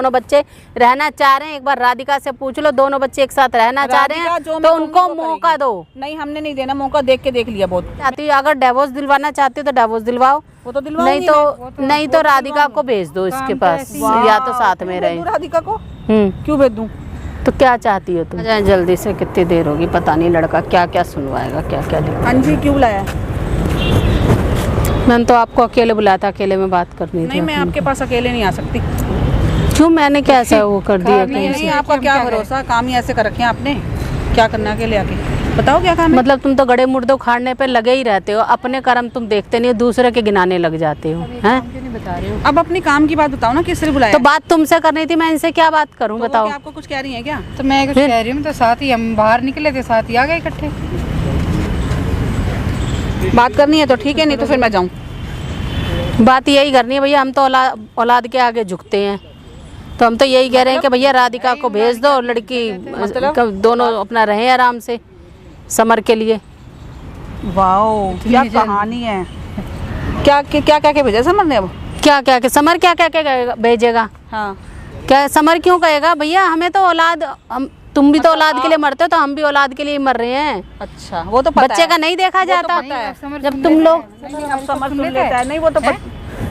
दोनों बच्चे रहना चाह रहे हैं, एक बार राधिका से पूछ लो, दोनों बच्चे एक साथ रहना चाह रहे हैं तो उनको मौका दो। नहीं, हमने नहीं देना मौका, देख लिया बहुत। चाहती हो अगर डिवोर्स दिलवाना चाहती हो तो डिवोर्स दिलवाओ, वो तो नहीं तो राधिका को भेज दो इसके पास, या तो साथ में रहे। राधिका को क्यों भेज दूं? तो क्या चाहती हो तुम? जल्दी से, कितनी देर होगी पता नहीं, लड़का क्या क्या सुनवाएगा, क्या क्या देगा। हाँ जी, क्यों बुलाया? मैंने तो आपको अकेले बुलाया था, अकेले में बात करनी थी। नहीं, मैं आपके पास अकेले नहीं आ सकती। क्यों, मैंने कैसा वो कर दिया? नहीं, आपका क्या भरोसा, काम ही ऐसे कर रखे हैं आपने। क्या करना अकेले आके, बताओ क्या काम है? मतलब तुम तो गड़े मुर्दे उखाड़ने पे लगे ही रहते हो, अपने कर्म तुम देखते नहीं हो, दूसरे के गिनाने लग जाते हो। हैं? अब अपनी काम की बात बताओ ना, किस लिए बुलाया? तो बात तुमसे करनी थी, मैं इनसे क्या बात करूं? तो बताओ। आपको कुछ कह रही है क्या? तो मैं कुछ कह रही हूँ, तो साथ ही हम बाहर निकले थे, साथ ही आ गए इकट्ठे। बात करनी है तो ठीक है, नहीं तो फिर मैं जाऊँ। बात यही करनी है भैया, हम तो औलाद के आगे झुकते हैं, तो हम तो यही कह रहे हैं कि भैया राधिका को भेज दो, लड़की दोनों अपना रहे आराम से समर के लिए। वाओ, क्या कहानी है। क्या क्या क्या क्या भेजा समर ने? अब क्या समर क्या क्या भेजेगा? हाँ, क्या समर क्यों कहेगा? भैया हमें तो औलाद, तुम भी तो औलाद के लिए मरते हो, तो हम भी औलाद के लिए मर रहे हैं। अच्छा, वो तो पता बच्चे का नहीं देखा जाता जब तुम लोग। समर सुन लेता है। नहीं, वो तो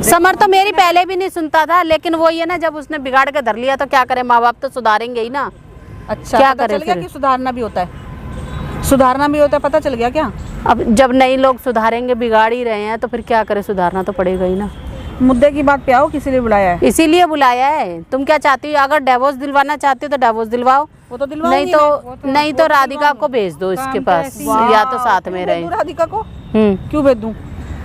समर तो मेरी पहले भी नहीं सुनता था, लेकिन वो ये ना, जब उसने बिगाड़ के धर लिया तो क्या करे, माँ बाप तो सुधारेंगे ही ना। अच्छा, क्या पता करे चल गया फिर? कि सुधारना भी होता है, सुधारना भी होता है, पता चल गया क्या? अब जब नए लोग सुधारेंगे, बिगाड़ ही रहे हैं, तो फिर क्या करे, सुधारना तो पड़ेगा ही ना। मुद्दे की बात पे आओ, किसी लिए बुलाया है? इसीलिए बुलाया है। तुम क्या चाहती हो? अगर डिवोर्स दिलवाना चाहती हो तो डिवोर्स दिलवाओ, वो तो नहीं तो राधिका को भेज दो इसके पास, या तो साथ में रहे। राधिका को क्यों भेज दूं?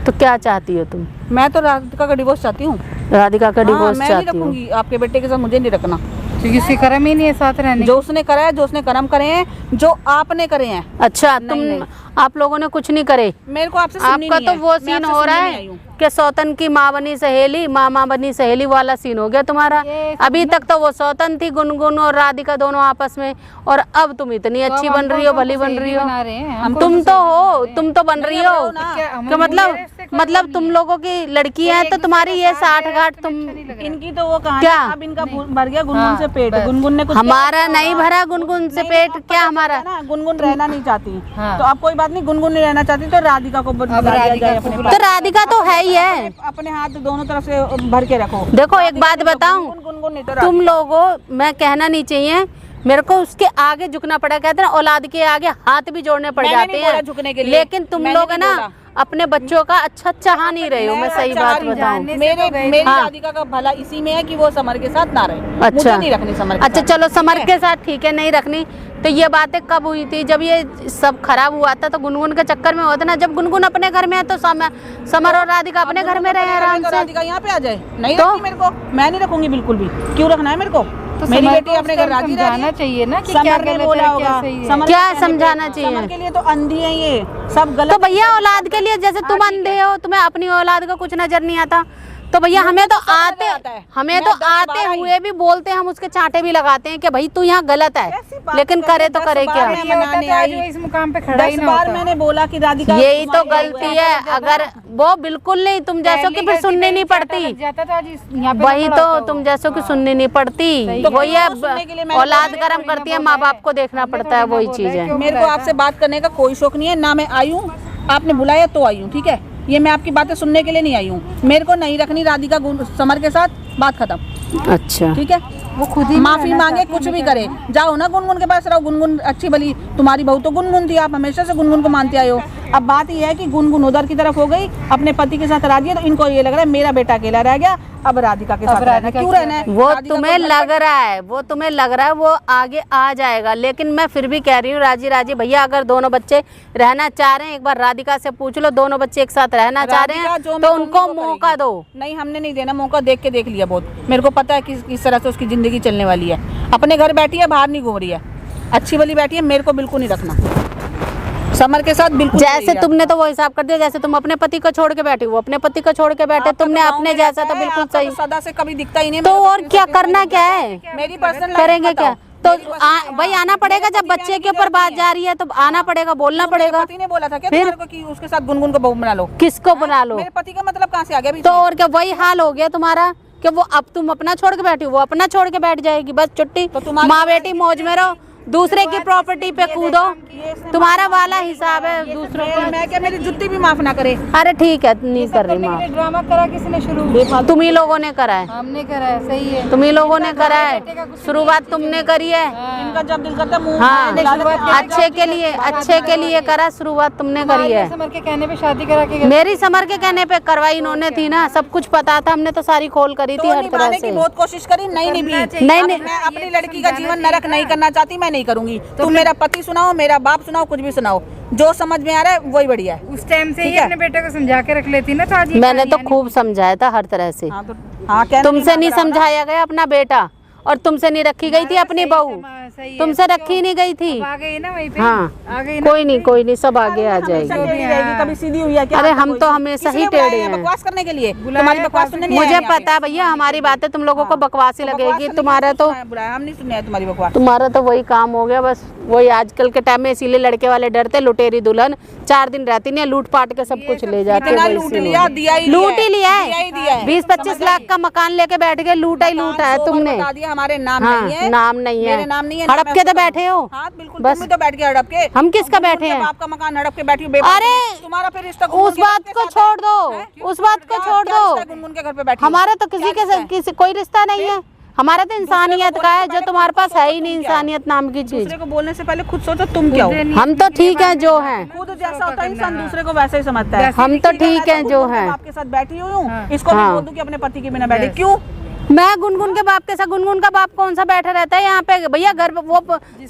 तो क्या चाहती हो तुम? मैं तो राधिका का डिवोर्स चाहती हूँ। राधिका का डिवोर्स मैं नहीं चाहती हूँ? रखूंगी आपके बेटे के साथ, मुझे नहीं रखना। किसी कर्म ही नहीं है साथ रहने। जो उसने करा है, जो उसने कर्म करे हैं, जो आपने करे हैं। अच्छा, आप लोगों ने कुछ नहीं करे। मेरे को आपसे सुननी आपका नहीं तो है। वो सीन हो रहा है कि सौतन की माँ बनी सहेली, माँ बनी सहेली वाला सीन हो गया तुम्हारा। अभी तक तो वो सौतन थी, गुनगुन और राधिका दोनों आपस में, और अब तुम इतनी अच्छी बन रही हो, भली बन रही हो। तुम तो हो, तुम तो बन रही हो कि मतलब तुम लोगों की लड़की है तो तुम्हारी ये 60 गांठ तुम। इनकी तो वो कहानी, क्या? अब इनका भर गया गुनगुन से पेट। गुनगुन ने कुछ हमारा नहीं भरा गुनगुन से पेट, क्या हमारा? गुनगुन रहना नहीं चाहती, तो अब कोई बात नहीं, गुनगुन नहीं रहना चाहती तो राधिका को बुला दिया जाए अपने पास। तो राधिका तो है ही है, अपने हाथ दोनों तरफ से भर के रखो। देखो एक बात बताऊं, तुम लोगों, मैं कहना नहीं चाहिए, मेरे को उसके आगे झुकना पड़ा। कहते हैं औलाद के आगे हाथ भी जोड़ने पड़ जाते हैं, झुकने के लिए। लेकिन तुम लोग है ना अपने बच्चों का अच्छा चाह नहीं रहे हो। मैं सही बात बताऊं, मेरी राधिका का भला इसी में है कि वो समर के साथ ना रहे। अच्छा, मुझे नहीं रखनी समर के अच्छा साथ। चलो समर के साथ ठीक है, नहीं रखनी। तो ये बातें कब हुई थी? जब ये सब खराब हुआ था तो गुनगुन के चक्कर में होता ना। जब गुनगुन अपने घर में है तो समर और राधिका अपने घर में रहे आराम से। राधिका यहाँ पे आ जाए, नहीं रखनी मेरे को, मैं नहीं रखूंगी बिल्कुल भी। क्यों रखना है मेरे को? तो मेरी बेटी अपने घर राजी समझाना चाहिए ना कि समर क्या ने गलत बोला है, होगा। क्या सही है। समर क्या ने कहने समझाना पे- चाहिए? समर के लिए तो अंधी है ये, सब गलत। तो भैया औलाद के लिए, जैसे तुम अंधे हो, तुम्हें अपनी औलाद का कुछ नजर नहीं आता, तो भैया हमें तो आते हुए भी बोलते हैं, हम उसके चांटे भी लगाते हैं कि भाई तू यहाँ गलत है, लेकिन करे तो करे क्या? मनाने आई, इस मुकाम पे खड़ा ही 10 ना बार होता। मैंने बोला कि राधिका यही तो गलती है। अगर वो बिल्कुल नहीं, तुम जैसों की फिर सुननी नहीं पड़ती। वही तो, तुम जैसों की सुननी नहीं पड़ती। तो वही है, औलाद कर्म करती है, माँ बाप को देखना पड़ता है, वही चीज है। मेरे को आपसे बात करने का कोई शौक नहीं है, ना मैं आई हूँ, आपने बुलाया तो आई हूँ, ठीक है। ये मैं आपकी बातें सुनने के लिए नहीं आई हूँ। मेरे को नहीं रखनी राधिका समर के साथ, बात खत्म। अच्छा ठीक है, वो खुद ही माफी मांगे, कुछ भी करे, जाओ ना गुनगुन के पास रहो। गुनगुन अच्छी भली, तुम्हारी बहू तो गुनगुन थी, आप हमेशा से गुनगुन को मानते आए हो। अब बात ये है कि गुनगुन उधर की तरफ हो गई, अपने पति के साथ राजी है, तो इनको ये लग रहा है मेरा बेटा अकेला रह गया, अब राधिका के साथ रहना है। क्यों रहना है? वो तुम्हें लग रहा है, वो आगे आ जाएगा, लेकिन मैं फिर भी कह रही हूँ राजी भैया, अगर दोनों बच्चे रहना चाह रहे हैं, एक बार राधिका से पूछ लो, दोनों बच्चे एक साथ रहना चाह रहे हैं तो उनको मौका दो। नहीं, हमने नहीं देना मौका, देख लिया बहुत। मेरे को पता है किस तरह से उसकी जिंदगी चलने वाली है। अपने घर बैठी है, बाहर नहीं घूम रही है, अच्छी वाली बैठी है। मेरे को बिल्कुल नहीं रखना समर के साथ, बिल्कुल। जैसे तुमने तो वो हिसाब कर दिया, जैसे तुम अपने पति को छोड़ के बैठे, वो अपने पति को छोड़ के बैठे, तुमने अपने जैसा, तो बिल्कुल सही। सदा से कभी दिखता ही नहीं। तो और क्या करना, क्या है, मेरी पर्सनल करेंगे क्या? तो भाई आना पड़ेगा, जब बच्चे के ऊपर बात जा रही है तो आना पड़ेगा, बोलना पड़ेगा। पति ने बोला था क्या तुम्हारे को कि उसके साथ गुनगुन को बहू बना लो? किसको बना लो? मेरे पति का मतलब कहाँ से आ गया? तो और क्या, वही हाल हो गया तुम्हारा कि वो अब तुम अपना छोड़ के बैठी हो, वो अपना छोड़ के बैठ जाएगी, बस छुट्टी। तो तुम्हारी माँ बेटी मौज में रहो, दूसरे की प्रॉपर्टी पे कूदो, तुम्हारा वाला हिसाब है दूसरों को। मैं क्या मेरी जुत्ती भी माफ ना करे। अरे ठीक है, नहीं कर रही माँ, ड्रामा करा किसने शुरू? तुम ही लोगों ने करा है, हमने करा है, सही है। तुम ही लोगों ने करा है, शुरुआत तुमने करी है। इनका जब दिल करता मुंह हाँ, में अच्छे के लिए करा, शुरुआत तुमने करी है। समर के कहने पे शादी करा के मेरी समर के कहने पे करवाई इन्होंने थी ना, सब कुछ पता था, हमने तो सारी खोल करी थी हर तरह से। बहुत कोशिश करी, नहीं निभी। नहीं नहीं, मैं अपनी लड़की का जीवन नरक नहीं करना चाहती, मैं नहीं करूंगी। तुम मेरा पति सुनाओ, मेरा बाप सुनाओ, कुछ भी सुनाओ, जो समझ में आ रहा है वही बढ़िया है। उस टाइम से ही अपने बेटे को समझा के रख लेती ना, तो आज ये मैंने तो खूब समझाया था हर तरह से। हाँ, तुमसे नहीं समझाया गया अपना बेटा, और तुमसे नहीं रखी गई थी अपनी बहू, तुमसे रखी नहीं गई थी। आ गई ना वहीं पे, हाँ, आ गई ना। कोई नहीं, सब आगे आ जाएगी। कभी सीधी हुई है क्या? अरे हम तो हमेशा ही टेढ़े हैं। बकवास करने के लिए, तुम्हारी बकवास सुनने नहीं मुझे आए यहाँ पता है भैया, हमारी बातें तुम लोगों को बकवास ही पे। लगेगी। बकवास तुम्हारा तो सुनने बुरा है, हम नहीं सुनने हैं तुम्हारी बकवास। तुम्हारा तो वही काम हो गया, बस वही आजकल के टाइम में। इसीलिए लड़के वाले डरते, लुटेरी दुल्हन 4 दिन रहती नहीं, लूट पाट के सब कुछ ले जाते। इतना लूट लिया, दिया ही लूट ही लिया दिया ही है, 20-25 लाख का मकान लेके बैठ गए, लूटा ही लूटा है तुमने। बता दिया हमारे नाम हाँ, नहीं है, नाम नहीं है, मेरे नाम नहीं है, हड़प के तो बैठे हो। हाँ बिल्कुल, बस। तुम तो बैठ के हड़प के। हम किसका बैठे हैं? आपका मकान हड़प के बैठी हो बेवकूफ। अरे तुम्हारा फिर रिश्ता उस बात को छोड़ दो, उस बात को छोड़ दो। गुनगुन के घर पे बैठी हो? हमारा तो किसी कोई रिश्ता नहीं है, हमारा तो इंसानियत का है, जो तुम्हारे पास है ही नहीं इंसानियत नाम की चीज। दूसरे को बोलने से पहले खुद सोचो तुम क्या हो। हम तो ठीक है जो हैं, खुद जैसा होता है इंसान दूसरे को वैसे ही समझता है। हम तो ठीक है जो हैं। आपके साथ बैठी हुई हूँ, इसको भी हाँ। बोल दूं कि अपने पति के बिना बैठे क्यों? मैं गुनगुन के बाप के साथ, गुनगुन का बाप कौन सा बैठा रहता है यहाँ पे भैया? घर पे वो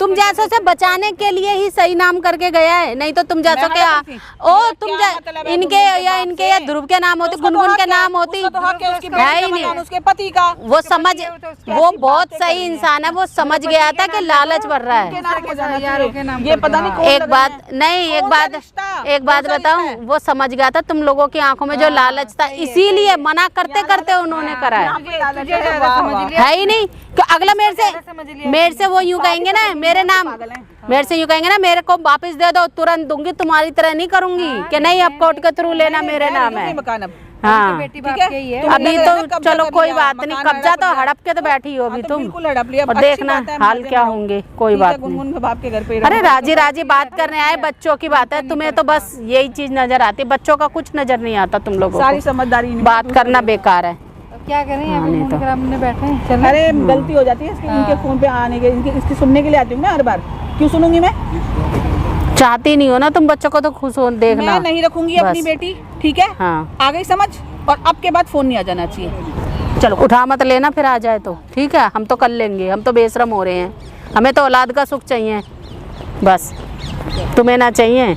तुम जैसों से बचाने के लिए ही सही नाम करके गया है, नहीं तो तुम जैसों के इनके या ध्रुव के नाम होते, गुनगुन के नाम होती है ही नहीं। उसके पति का वो वो बहुत सही इंसान है, वो समझ गया था कि लालच बढ़ रहा है। ये पता नहीं कौन एक बात बताऊं, वो समझ गया था तुम लोगों की आंखों में जो लालच था, इसीलिए मना करते करते उन्होंने करा है ही नहीं। कि अगला मेरे से वो यूं कहेंगे ना, मेरे से यूं कहेंगे ना, मेरे को वापस दे दो, तुरंत दूंगी, तुम्हारी तरह नहीं करूंगी कि नहीं अब कोर्ट के थ्रू लेना मेरे नाम है। हाँ, अभी तो चलो कोई बात नहीं, कब्जा तो हड़प के तो बैठी हो अभी तुम, और देखना हाल क्या होंगे। कोई बात नहीं। अरे राजी राजी बात करने आए, बच्चों की बात है, तुम्हें तो बस यही चीज नजर आती है, बच्चों का कुछ नजर नहीं आता तुम लोगों को। सारी समझदारी बात करना बेकार है। क्या करें, अभी बैठे हैं। अरे गलती हो जाती है इनके फोन पे आने के, इसकी सुनने के लिए आती हूँ ना हर बार। क्यों सुनूंगी मैं? चाहती नहीं हो ना तुम बच्चों को तो खुश हो देखना। मैं नहीं रखूंगी अपनी बेटी, ठीक है? हाँ, आ गई समझ, और अब के बाद फोन नहीं आ जाना चाहिए। चलो उठा मत लेना, फिर आ जाए तो ठीक है, हम तो कर लेंगे, हम तो बेशरम हो रहे हैं, हमें तो औलाद का सुख चाहिए बस, तुम्हें ना चाहिए।